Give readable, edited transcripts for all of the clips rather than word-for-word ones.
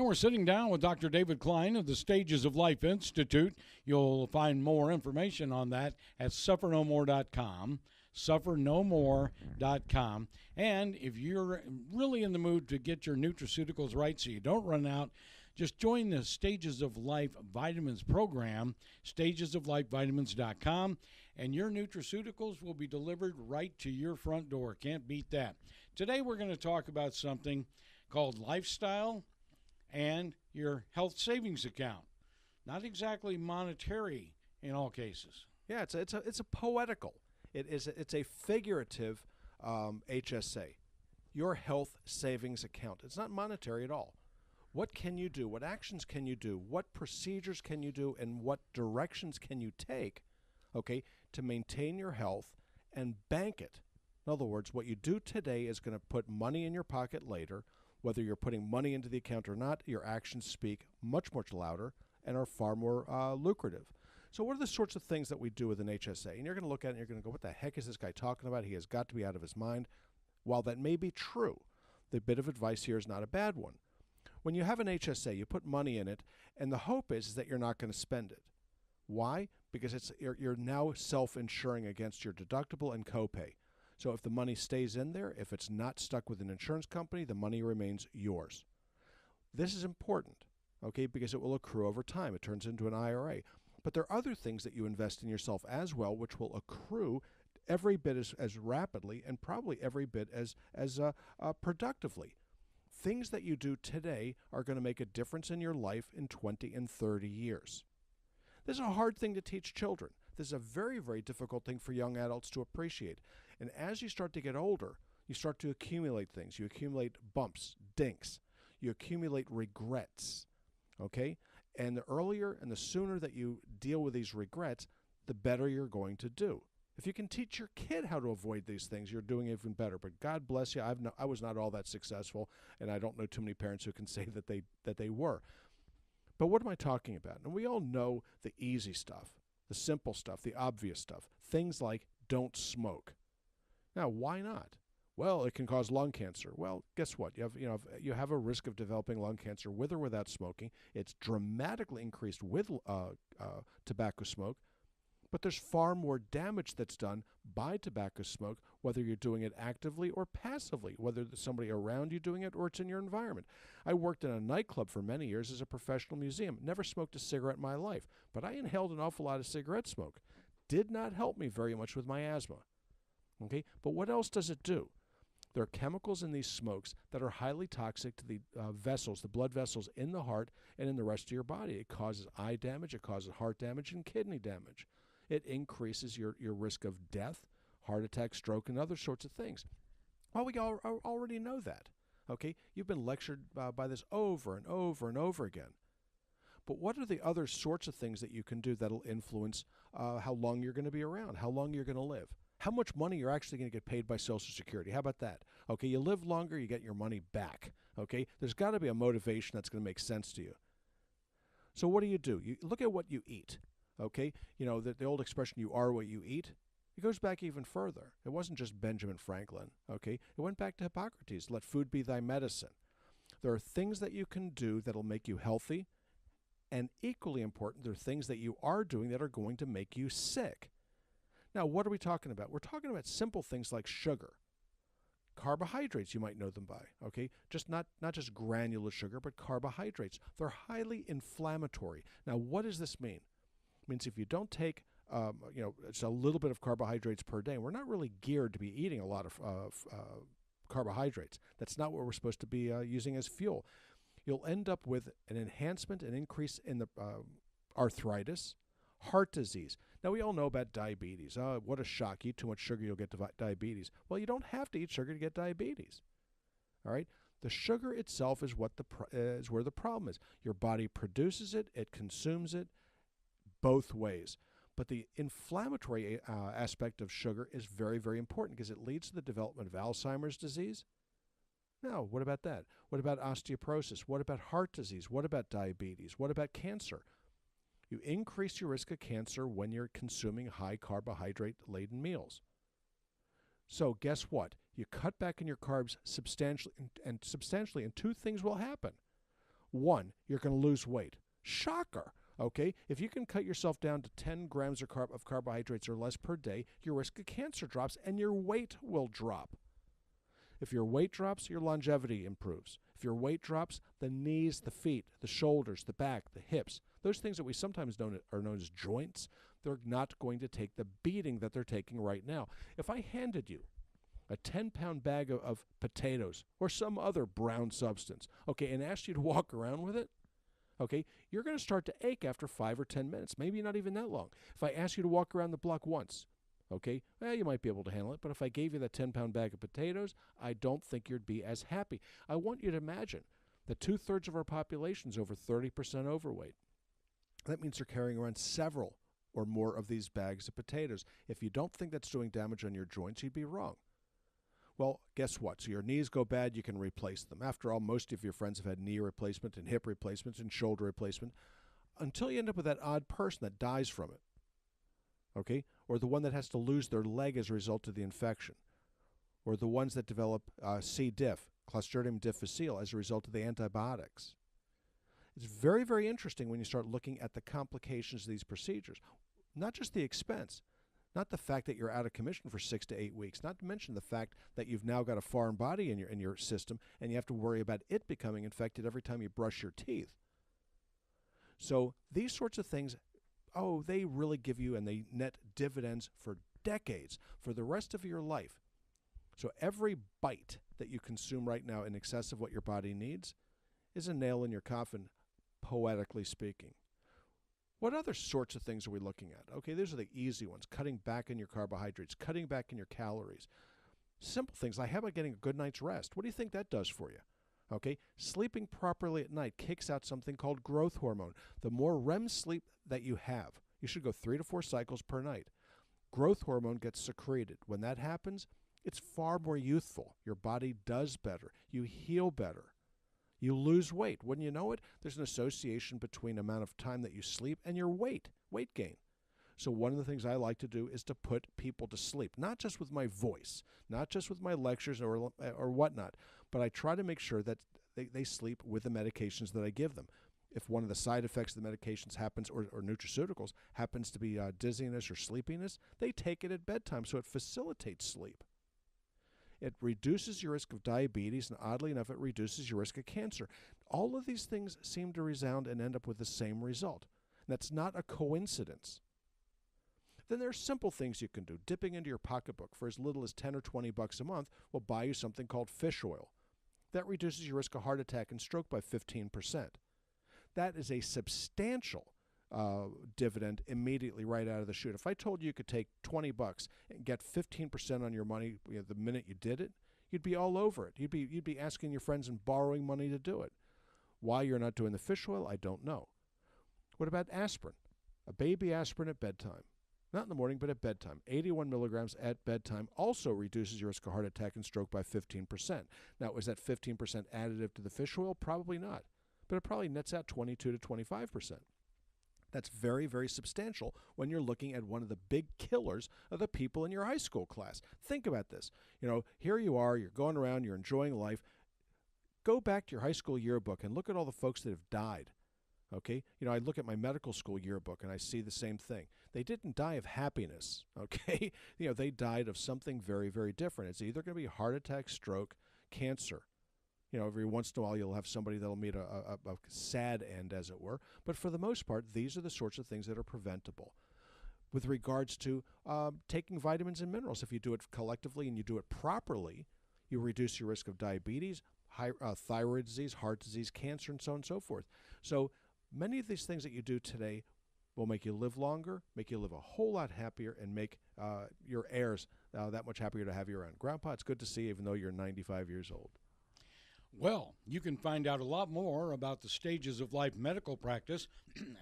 we're sitting down with Dr. David Klein of the Stages of Life Institute. You'll find more information on that at suffernomore.com, suffernomore.com. And if you're really in the mood to get your nutraceuticals right so you don't run out, just join the Stages of Life Vitamins program, stagesoflifevitamins.com, and your nutraceuticals will be delivered right to your front door. Can't beat that. Today we're going to talk about something called lifestyle and your health savings account. Not exactly monetary in all cases. Yeah, it's a poetical. It's a figurative HSA, your health savings account. It's not monetary at all. What can you do? What actions can you do? What procedures can you do? And what directions can you take, okay, to maintain your health and bank it? In other words, what you do today is going to put money in your pocket later. Whether you're putting money into the account or not, your actions speak much, much louder and are far more lucrative. So what are the sorts of things that we do with an HSA? And you're going to look at it and you're going to go, what the heck is this guy talking about? He has got to be out of his mind. While that may be true, the bit of advice here is not a bad one. When you have an HSA, you put money in it, and the hope is that you're not going to spend it. Why? Because you're now self-insuring against your deductible and copay. So if the money stays in there, if it's not stuck with an insurance company, the money remains yours. This is important, okay, because it will accrue over time. It turns into an IRA. But there are other things that you invest in yourself as well, which will accrue every bit as rapidly and probably every bit as productively. Things that you do today are going to make a difference in your life in 20 and 30 years. This is a hard thing to teach children. This is a very, very difficult thing for young adults to appreciate. And as you start to get older, you start to accumulate things. You accumulate bumps, dinks. You accumulate regrets, okay? And the earlier and the sooner that you deal with these regrets, the better you're going to do. If you can teach your kid how to avoid these things, you're doing even better. But God bless you, I was not all that successful, and I don't know too many parents who can say that they were. But what am I talking about? And we all know the easy stuff, the simple stuff, the obvious stuff. Things like don't smoke. Now, why not? Well, it can cause lung cancer. Well, guess what? You have a risk of developing lung cancer with or without smoking. It's dramatically increased with tobacco smoke. But there's far more damage that's done by tobacco smoke, whether you're doing it actively or passively, whether there's somebody around you doing it or it's in your environment. I worked in a nightclub for many years as a professional museum. Never smoked a cigarette in my life, but I inhaled an awful lot of cigarette smoke. Did not help me very much with my asthma. Okay, but what else does it do? There are chemicals in these smokes that are highly toxic to the vessels, the blood vessels in the heart and in the rest of your body. It causes eye damage, it causes heart damage, and kidney damage. It increases your risk of death, heart attack, stroke, and other sorts of things. Well, we already know that. Okay, you've been lectured by this over and over and over again. But what are the other sorts of things that you can do that'll influence how long you're going to be around, how long you're going to live, how much money you're actually going to get paid by Social Security? How about that? Okay, you live longer, you get your money back. Okay, there's got to be a motivation that's going to make sense to you. So what do? You look at what you eat. Okay, the old expression, you are what you eat, it goes back even further. It wasn't just Benjamin Franklin, okay? It went back to Hippocrates, let food be thy medicine. There are things that you can do that'll make you healthy, and equally important, there are things that you are doing that are going to make you sick. Now, what are we talking about? We're talking about simple things like sugar. Carbohydrates, you might know them by, okay? Just not just granular sugar, but carbohydrates. They're highly inflammatory. Now, what does this mean? Means if you don't take, it's a little bit of carbohydrates per day. We're not really geared to be eating a lot of carbohydrates. That's not what we're supposed to be using as fuel. You'll end up with an enhancement, an increase in the arthritis, heart disease. Now, we all know about diabetes. What a shock. Eat too much sugar, you'll get diabetes. Well, you don't have to eat sugar to get diabetes. All right? The sugar itself is is where the problem is. Your body produces it, it consumes it, both ways. But the inflammatory aspect of sugar is very, very important because it leads to the development of Alzheimer's disease. Now, what about that? What about osteoporosis? What about heart disease? What about diabetes? What about cancer? You increase your risk of cancer when you're consuming high carbohydrate-laden meals. So guess what? You cut back on your carbs substantially, and two things will happen. One, you're going to lose weight. Shocker. Okay, if you can cut yourself down to 10 grams of carbohydrates or less per day, your risk of cancer drops and your weight will drop. If your weight drops, your longevity improves. If your weight drops, the knees, the feet, the shoulders, the back, the hips, those things that we sometimes are known as joints, they're not going to take the beating that they're taking right now. If I handed you a 10-pound bag of potatoes or some other brown substance, okay, and asked you to walk around with it, okay, you're going to start to ache after 5 or 10 minutes, maybe not even that long. If I ask you to walk around the block once, okay, well, you might be able to handle it, but if I gave you that 10-pound bag of potatoes, I don't think you'd be as happy. I want you to imagine that 2/3 of our population is over 30% overweight. That means they're carrying around several or more of these bags of potatoes. If you don't think that's doing damage on your joints, you'd be wrong. Well, guess what? So your knees go bad, you can replace them. After all, most of your friends have had knee replacement and hip replacements and shoulder replacement until you end up with that odd person that dies from it, okay? Or the one that has to lose their leg as a result of the infection, or the ones that develop C. diff, Clostridium difficile, as a result of the antibiotics. It's very, very interesting when you start looking at the complications of these procedures, not just the expense, not the fact that you're out of commission for 6 to 8 weeks, not to mention the fact that you've now got a foreign body in your system and you have to worry about it becoming infected every time you brush your teeth. So these sorts of things, they really give you and they net dividends for decades, for the rest of your life. So every bite that you consume right now in excess of what your body needs is a nail in your coffin, poetically speaking. What other sorts of things are we looking at? Okay, these are the easy ones. Cutting back on your carbohydrates, cutting back on your calories. Simple things like how about getting a good night's rest? What do you think that does for you? Okay, sleeping properly at night kicks out something called growth hormone. The more REM sleep that you have, you should go 3 to 4 cycles per night. Growth hormone gets secreted. When that happens, it's far more youthful. Your body does better. You heal better. You lose weight. Wouldn't you know it? There's an association between the amount of time that you sleep and your weight gain. So one of the things I like to do is to put people to sleep, not just with my voice, not just with my lectures or whatnot, but I try to make sure that they sleep with the medications that I give them. If one of the side effects of the medications happens, or nutraceuticals, happens to be dizziness or sleepiness, they take it at bedtime, so it facilitates sleep. It reduces your risk of diabetes, and oddly enough, it reduces your risk of cancer. All of these things seem to resound and end up with the same result. And that's not a coincidence. Then there are simple things you can do. Dipping into your pocketbook for as little as $10 or $20 a month will buy you something called fish oil. That reduces your risk of heart attack and stroke by 15%. That is a substantial dividend immediately right out of the chute. If I told you could take $20 and get 15% on your money the minute you did it, you'd be all over it. You'd be asking your friends and borrowing money to do it. Why you're not doing the fish oil, I don't know. What about aspirin? A baby aspirin at bedtime. Not in the morning, but at bedtime. 81 milligrams at bedtime also reduces your risk of heart attack and stroke by 15%. Now, is that 15% additive to the fish oil? Probably not. But it probably nets out 22 to 25%. That's very, very substantial when you're looking at one of the big killers of the people in your high school class. Think about this. Here you are, you're going around, you're enjoying life. Go back to your high school yearbook and look at all the folks that have died. Okay? I look at my medical school yearbook and I see the same thing. They didn't die of happiness, okay? They died of something very, very different. It's either going to be heart attack, stroke, cancer. Every once in a while you'll have somebody that'll meet a sad end, as it were. But for the most part, these are the sorts of things that are preventable. With regards to taking vitamins and minerals, if you do it collectively and you do it properly, you reduce your risk of diabetes, thyroid disease, heart disease, cancer, and so on and so forth. So many of these things that you do today will make you live longer, make you live a whole lot happier, and make your heirs that much happier to have you around. Grandpa, it's good to see you, even though you're 95 years old. Well, you can find out a lot more about the stages of life medical practice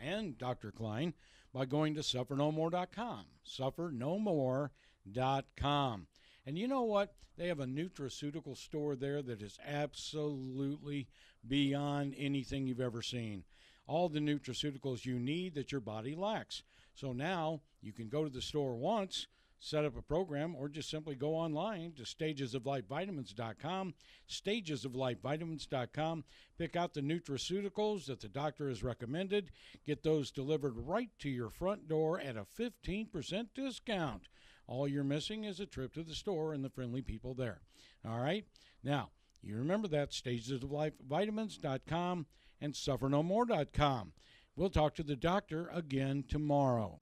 and Dr. Klein by going to suffernomore.com, suffernomore.com. And you know what? They have a nutraceutical store there that is absolutely beyond anything you've ever seen. All the nutraceuticals you need that your body lacks. So now you can go to the store once, set up a program, or just simply go online to stagesoflifevitamins.com, stagesoflifevitamins.com, pick out the nutraceuticals that the doctor has recommended, get those delivered right to your front door at a 15% discount. All you're missing is a trip to the store and the friendly people there. All right? Now, you remember that, stagesoflifevitamins.com and suffernomore.com. We'll talk to the doctor again tomorrow.